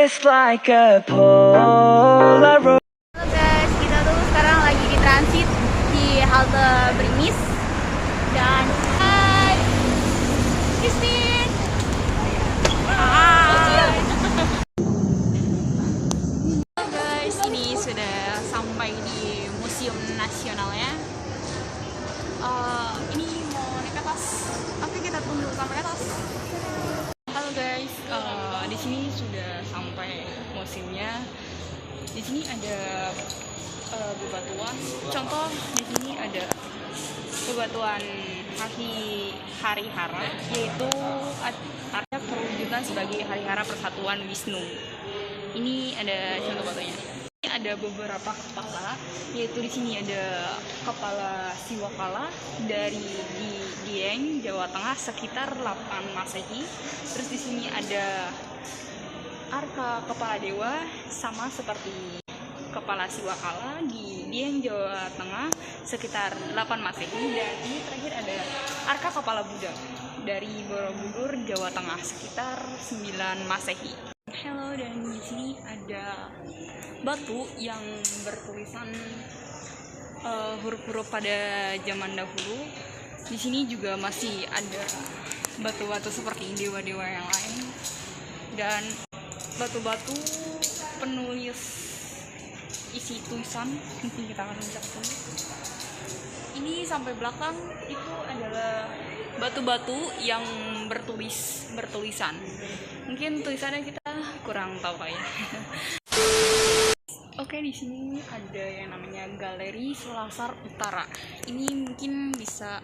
It's like a Polaroid. Halo guys, kita tuh sekarang lagi di transit di halte Bringis dan hai Christine. Hai. Halo guys, ini sudah sampai di Museum Nasionalnya. Ini mau naik ke atas, tapi kita tunggu sampai atas. Halo guys, di sini sudah sampai museumnya. Di sini ada bebatuan. Contoh di sini ada bebatuan Harihara, yaitu ada perwujudan sebagai Harihara Persatuan Wisnu. Ini ada contoh batunya. Ini ada beberapa kepala, yaitu di sini ada kepala Siwakala dari Dieng, Jawa Tengah sekitar 8 Masehi. Terus di sini ada arka kepala dewa sama seperti kepala Siwakala di Dieng, Jawa Tengah sekitar 8 Masehi. Dan ini terakhir ada arka kepala Buddha dari Borobudur, Jawa Tengah sekitar 9 Masehi. Halo, dan di sini ada batu yang bertulisan huruf-huruf pada zaman dahulu. Di sini juga masih ada batu-batu seperti dewa-dewa yang lain dan batu-batu penulis isi tulisan. Mungkin kita akan lihat dulu. Ini sampai belakang itu adalah batu-batu yang bertulisan. Mungkin tulisannya kita kurang tahu ya. Oke, di sini ada yang namanya Galeri Selasar Utara. Ini mungkin bisa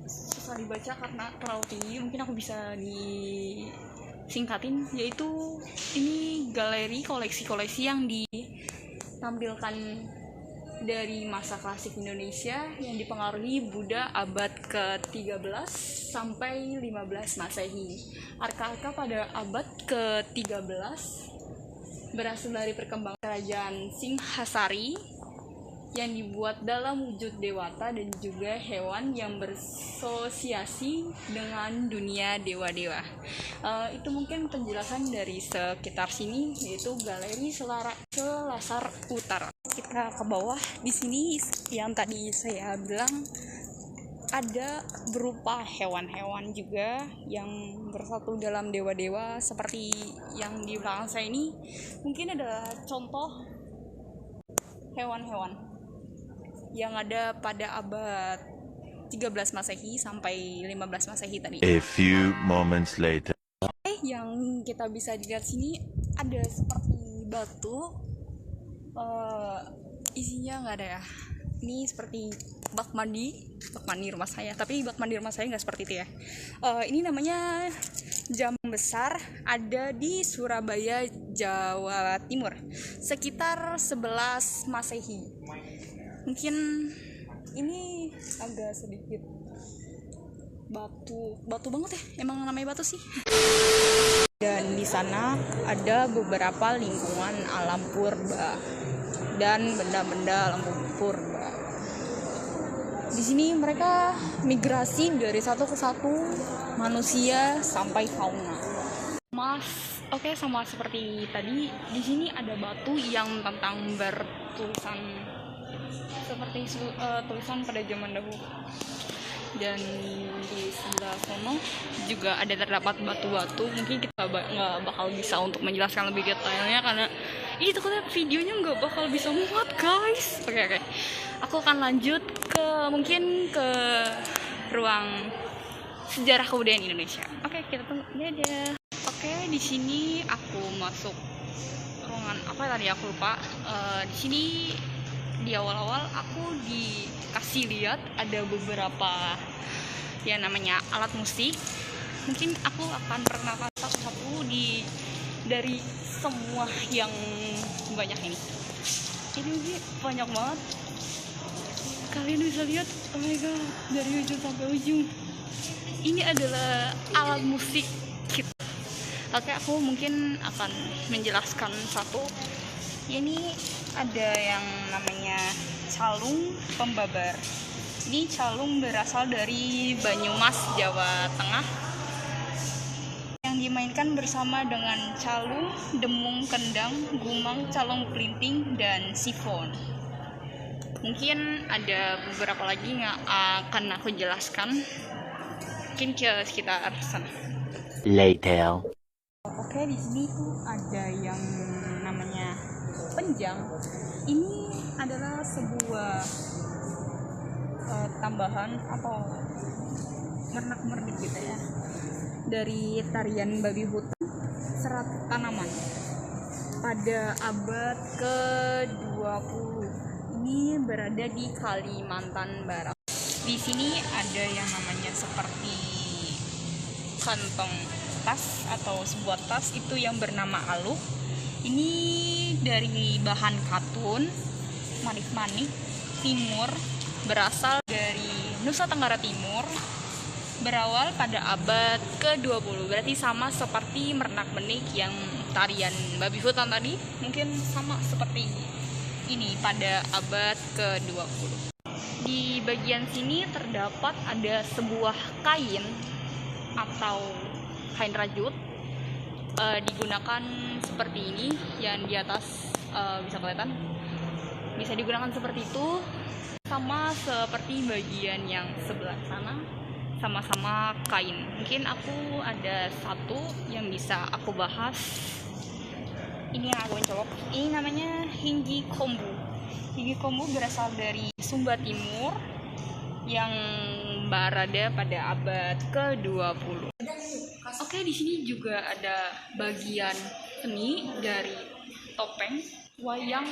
susah dibaca karena terlalu tinggi. Mungkin aku bisa disingkatin, yaitu ini galeri koleksi-koleksi yang ditampilkan dari masa klasik Indonesia yang dipengaruhi Buddha abad ke-13 sampai 15 Masehi. Arka-arka pada abad ke-13 berasal dari perkembangan kerajaan Singhasari yang dibuat dalam wujud dewata dan juga hewan yang bersosiasi dengan dunia dewa-dewa. Itu mungkin penjelasan dari sekitar sini, yaitu Galeri Selasar Utara. Kita ke bawah. Di sini yang tadi saya bilang ada berupa hewan-hewan juga yang bersatu dalam dewa-dewa seperti yang di belakang saya ini. Mungkin adalah contoh hewan-hewan yang ada pada abad 13 Masehi sampai 15 Masehi tadi. A few moments later. Yang kita bisa dilihat sini ada seperti batu, isinya nggak ada ya. Ini seperti bak mandi rumah saya, tapi bak mandi rumah saya nggak seperti itu ya. Ini namanya jam besar, ada di Surabaya, Jawa Timur, sekitar 11 Masehi. Mungkin ini agak sedikit batu banget ya, emang namanya batu sih. Dan di sana ada beberapa lingkungan alam purba dan benda-benda alam purba. Di sini mereka migrasi dari satu ke satu, manusia sampai fauna. Oke, sama seperti tadi, di sini ada batu yang tentang bertulisan seperti tulisan pada zaman dahulu. Dan di sebelah sono juga ada terdapat batu-batu. Mungkin kita nggak bakal bisa untuk menjelaskan lebih detailnya karena ini takutnya videonya nggak bakal bisa muat guys. Oke. Aku akan lanjut mungkin ke ruang sejarah kebudayaan Indonesia. Oke, kita tunggu. Dadah. Oke, di sini aku masuk ruangan apa tadi aku lupa. Di sini di awal-awal aku dikasih lihat ada beberapa yang namanya alat musik. Mungkin aku akan perkenalkan satu-satu dari semua yang banyak ini. Ini banyak banget. Kalian bisa lihat, oh my god, dari ujung sampai ujung. Ini adalah alat musik kita. Oke, aku mungkin akan menjelaskan satu. Ini ada yang namanya calung pembabar. Ini calung berasal dari Banyumas, Jawa Tengah. Yang dimainkan bersama dengan calung, demung, kendang, gumang, calong pelinting, dan sifon. Mungkin ada beberapa lagi yang akan aku jelaskan. Mungkin ke sekitar sana. Later. Oke, di sini tuh ada yang namanya penjang. Ini adalah sebuah tambahan atau mernak-mernik gitu ya, dari tarian babi hutan serat tanaman pada abad ke-20. Ini berada di Kalimantan Barat. Di sini ada yang namanya seperti kantong tas atau sebuah tas itu yang bernama aluk. Ini dari bahan katun, manik-manik, timur, berasal dari Nusa Tenggara Timur, berawal pada abad ke-20. Berarti sama seperti mernak-menik yang tarian babi hutan tadi, mungkin sama seperti ini pada abad ke-20. Di bagian sini terdapat ada sebuah kain atau kain rajut, digunakan seperti ini, yang di atas bisa kelihatan, bisa digunakan seperti itu, sama seperti bagian yang sebelah sana, sama-sama kain. Mungkin aku ada satu yang bisa aku bahas. Ini yang aku mencolok, ini namanya Hinggi Kombu. Hinggi Kombu berasal dari Sumba Timur yang berada pada abad ke-20. Oke, di sini juga ada bagian seni dari topeng wayang.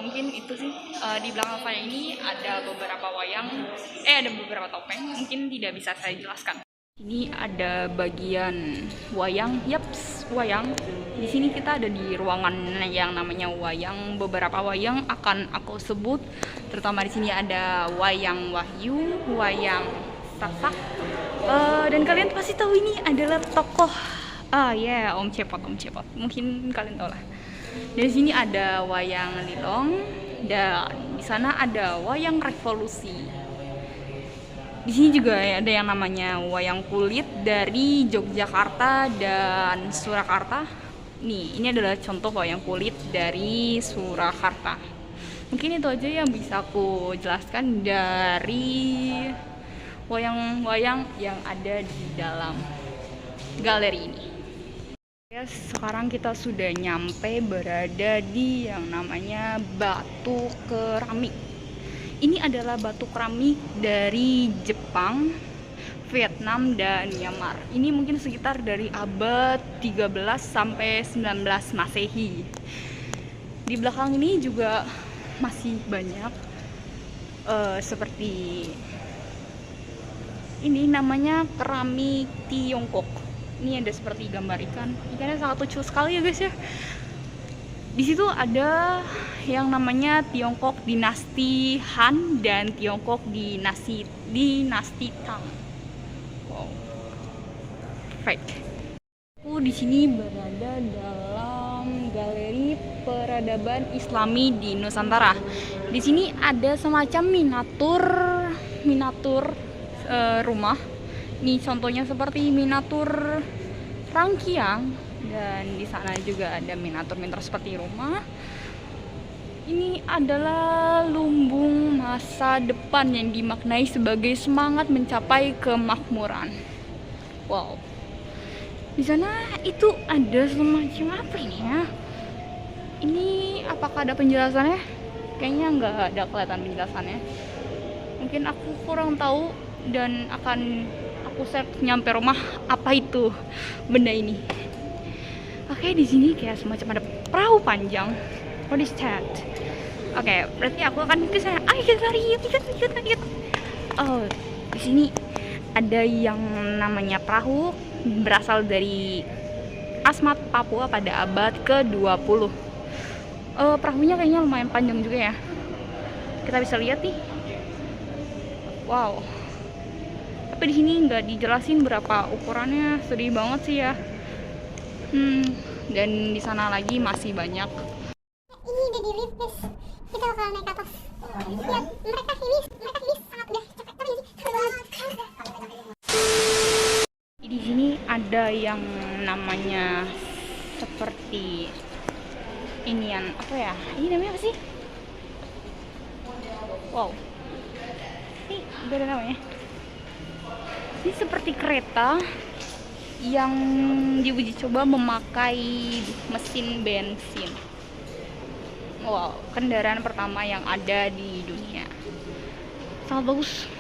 Mungkin itu sih. Di belakang saya ini ada beberapa ada beberapa topeng. Mungkin tidak bisa saya jelaskan. Ini ada bagian wayang. Yaps, wayang. Di sini kita ada di ruangan yang namanya wayang. Beberapa wayang akan aku sebut. Terutama di sini ada wayang Wahyu, wayang Sasak. Dan kalian pasti tahu ini adalah tokoh Om Cepot. Mungkin kalian tahu lah. Dari sini ada wayang Lilong dan di sana ada wayang Revolusi. Di sini juga ada yang namanya wayang kulit dari Yogyakarta dan Surakarta. Ini adalah contoh wayang kulit dari Surakarta. Mungkin itu aja yang bisa aku jelaskan dari wayang-wayang yang ada di dalam galeri ini. Ya, sekarang kita sudah nyampe berada di yang namanya batu keramik. Ini adalah batu keramik dari Jepang, Vietnam, dan Myanmar. Ini mungkin sekitar dari abad 13 sampai 19 Masehi. Di belakang ini juga masih banyak seperti ini namanya keramik Tiongkok. Ini ada seperti gambar ikan. Ikannya sangat lucu sekali ya guys ya. Di situ ada yang namanya Tiongkok dinasti Han dan Tiongkok dinasti Tang. Wow, perfect. Aku di sini berada dalam galeri peradaban Islami di Nusantara. Di sini ada semacam miniatur rumah. Ini contohnya seperti miniatur rangkiang, dan di sana juga ada miniatur seperti rumah. Ini adalah lumbung masa depan yang dimaknai sebagai semangat mencapai kemakmuran. Wow. Di sana itu ada semacam apa ini ya? Ini apakah ada penjelasannya? Kayaknya nggak ada kelihatan penjelasannya. Mungkin aku kurang tahu dan akan aku search nyampe rumah apa itu benda ini. Oke, di sini kayak semacam ada perahu panjang. What is that? Oke, berarti aku akan ke sana. Ayo kita lari, yuk. Oh, di sini ada yang namanya perahu berasal dari Asmat, Papua pada abad ke-20. Perahunya kayaknya lumayan panjang juga ya. Kita bisa lihat nih. Wow. Tapi di sini nggak dijelasin berapa ukurannya, sedih banget sih ya. Dan di sana lagi masih banyak. Ini udah di lift guys, kita bakal naik ke atas. Lihat, mereka ini sangat udah cepet. Di sini ada ada yang namanya seperti inian apa ya? Ini namanya apa sih? Wow. Ini beda namanya. Ini seperti kereta yang diuji coba memakai mesin bensin. Wow, kendaraan pertama yang ada di dunia. Sangat bagus.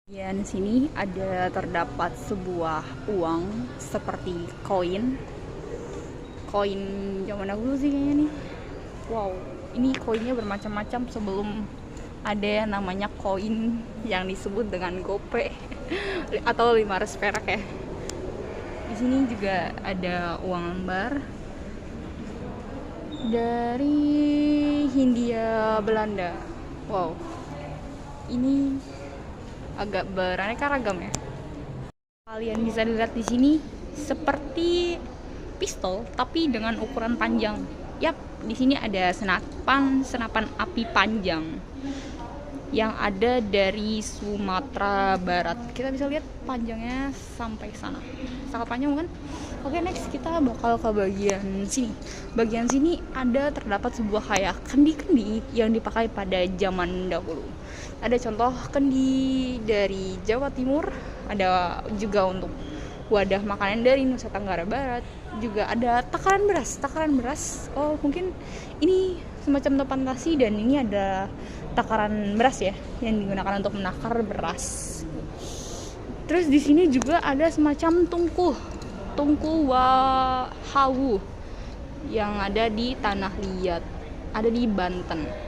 Di sini ada terdapat sebuah uang seperti koin zaman dahulu sih kayaknya nih. Wow, ini koinnya bermacam-macam sebelum ada yang namanya koin yang disebut dengan gope atau 500 perak ya. Di sini juga ada uang lembar dari Hindia Belanda. Wow, ini agak beraneka ragam ya. Kalian bisa lihat di sini seperti pistol tapi dengan ukuran panjang. Yap, di sini ada senapan api panjang yang ada dari Sumatera Barat. Kita bisa lihat panjangnya sampai sana. Sangat panjang kan? Oke, next kita bakal ke bagian sini. Bagian sini ada terdapat sebuah kayak kendi-kendi yang dipakai pada zaman dahulu. Ada contoh kendi dari Jawa Timur, ada juga untuk wadah makanan dari Nusa Tenggara Barat, juga ada takaran beras. Oh, mungkin ini semacam topan nasi dan ini ada takaran beras ya yang digunakan untuk menakar beras. Terus di sini juga ada semacam tungku wahawu yang ada di Tanah Liat, ada di Banten.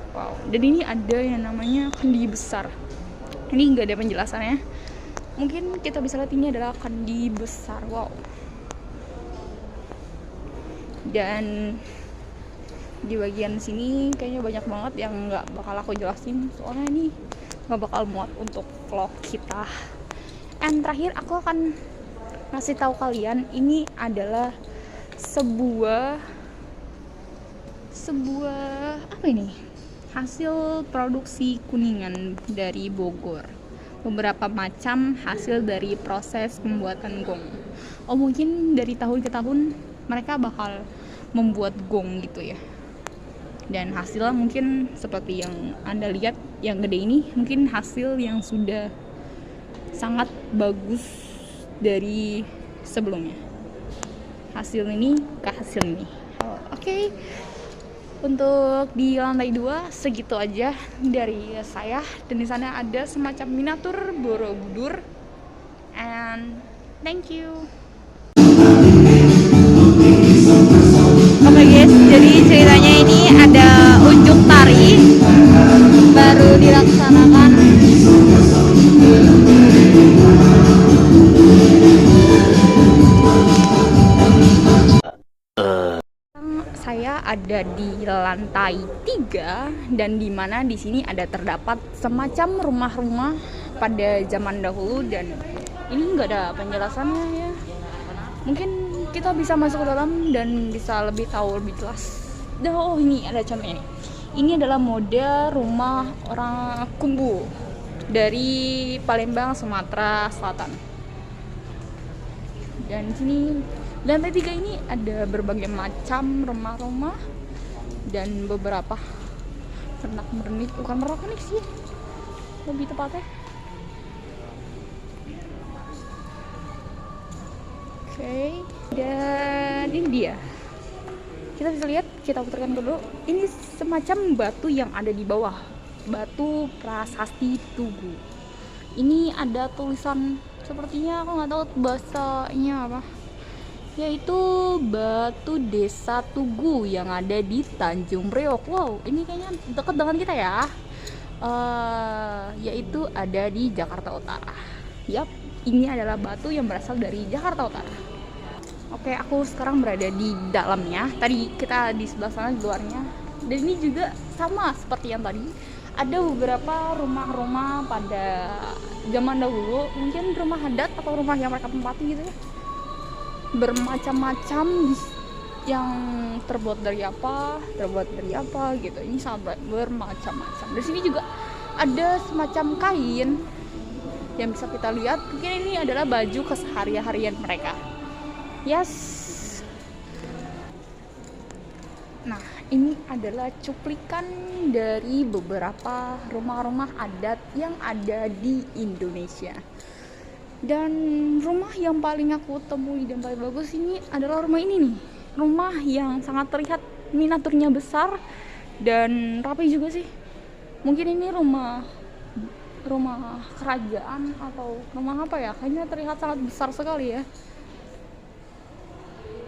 Wow, dan ini ada yang namanya kendi besar. Ini nggak ada penjelasannya. Mungkin kita bisa lihat ini adalah kendi besar. Wow. Dan di bagian sini kayaknya banyak banget yang nggak bakal aku jelasin soalnya ini nggak bakal muat untuk vlog kita. And terakhir aku akan ngasih tahu kalian ini adalah sebuah apa ini? Hasil produksi kuningan dari Bogor. Beberapa macam hasil dari proses pembuatan gong. Oh, mungkin dari tahun ke tahun mereka bakal membuat gong gitu ya. Dan hasilnya mungkin seperti yang Anda lihat yang gede ini, mungkin hasil yang sudah sangat bagus dari sebelumnya. Hasil ini ke hasil ini. Oke. Untuk di lantai 2 segitu aja dari saya, dan di sana ada semacam miniatur Borobudur. And thank you. Oke guys, jadi ceritanya ini ada unjuk tari baru dilaksanakan. Saya ada di lantai 3 dan dimana di sini ada terdapat semacam rumah-rumah pada zaman dahulu, dan ini nggak ada penjelasannya ya. Mungkin kita bisa masuk ke dalam dan bisa lebih tahu lebih jelas. Oh, ini ada contohnya nih. Ini adalah mode rumah orang Kumbu dari Palembang, Sumatera Selatan. Dan di sini lantai 3 ini ada berbagai macam rumah-rumah dan beberapa pernak-pernik, bukan pernak-pernik sih, lebih tepatnya. Oke, dan ini dia. Kita bisa lihat, kita putarkan dulu. Ini semacam batu yang ada di bawah, batu prasasti Tugu. Ini ada tulisan, sepertinya aku nggak tahu bahasanya apa, yaitu batu Desa Tugu yang ada di Tanjung Priok. Wow, ini kayaknya dekat dengan kita ya. Yaitu ada di Jakarta Utara. Yap, ini adalah batu yang berasal dari Jakarta Utara. Oke, aku sekarang berada di dalamnya. Tadi kita di sebelah sana di luarnya. Dan ini juga sama seperti yang tadi. Ada beberapa rumah-rumah pada zaman dahulu, mungkin rumah adat atau rumah yang mereka tempati gitu ya. Bermacam-macam yang terbuat dari apa gitu. Ini sangat bermacam-macam. Di sini juga ada semacam kain yang bisa kita lihat mungkin ini adalah baju keseharian mereka. Yes. Nah, ini adalah cuplikan dari beberapa rumah-rumah adat yang ada di Indonesia. Dan rumah yang paling aku temui dan paling bagus ini adalah rumah ini nih. Rumah yang sangat terlihat miniaturnya besar dan rapi juga sih. Mungkin ini rumah kerajaan atau rumah apa ya? Kayaknya terlihat sangat besar sekali ya.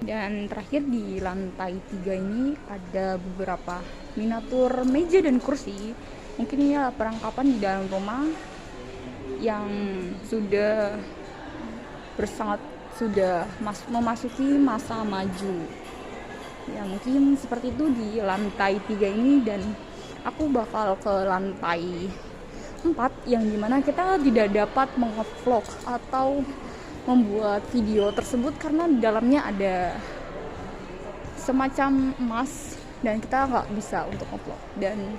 Dan terakhir di lantai 3 ini ada beberapa miniatur meja dan kursi. Mungkin ini adalah perlengkapan di dalam rumah yang sudah memasuki masa maju. Ya mungkin seperti itu di lantai 3 ini, dan aku bakal ke lantai 4 yang dimana kita tidak dapat mengevlog atau membuat video tersebut karena di dalamnya ada semacam emas dan kita nggak bisa untuk ngevlog. Dan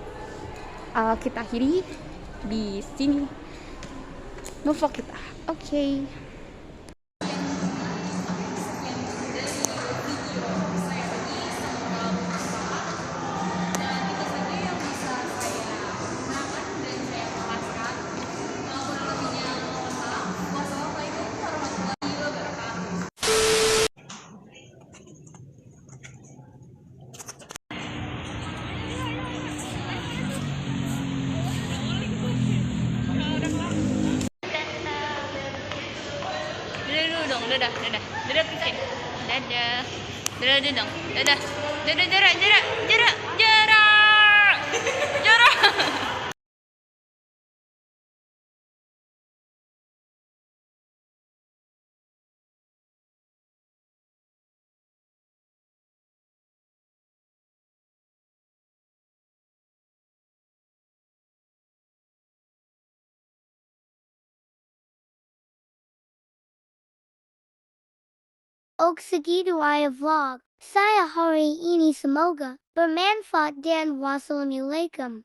kita akhiri di sini ngevlog kita. Oke. Dulu dong, dadah Christine. Dadah dong, dadah jarak. Og segitu vlog. Saya hari ini semoga bermanfaat dan wassalamualaikum.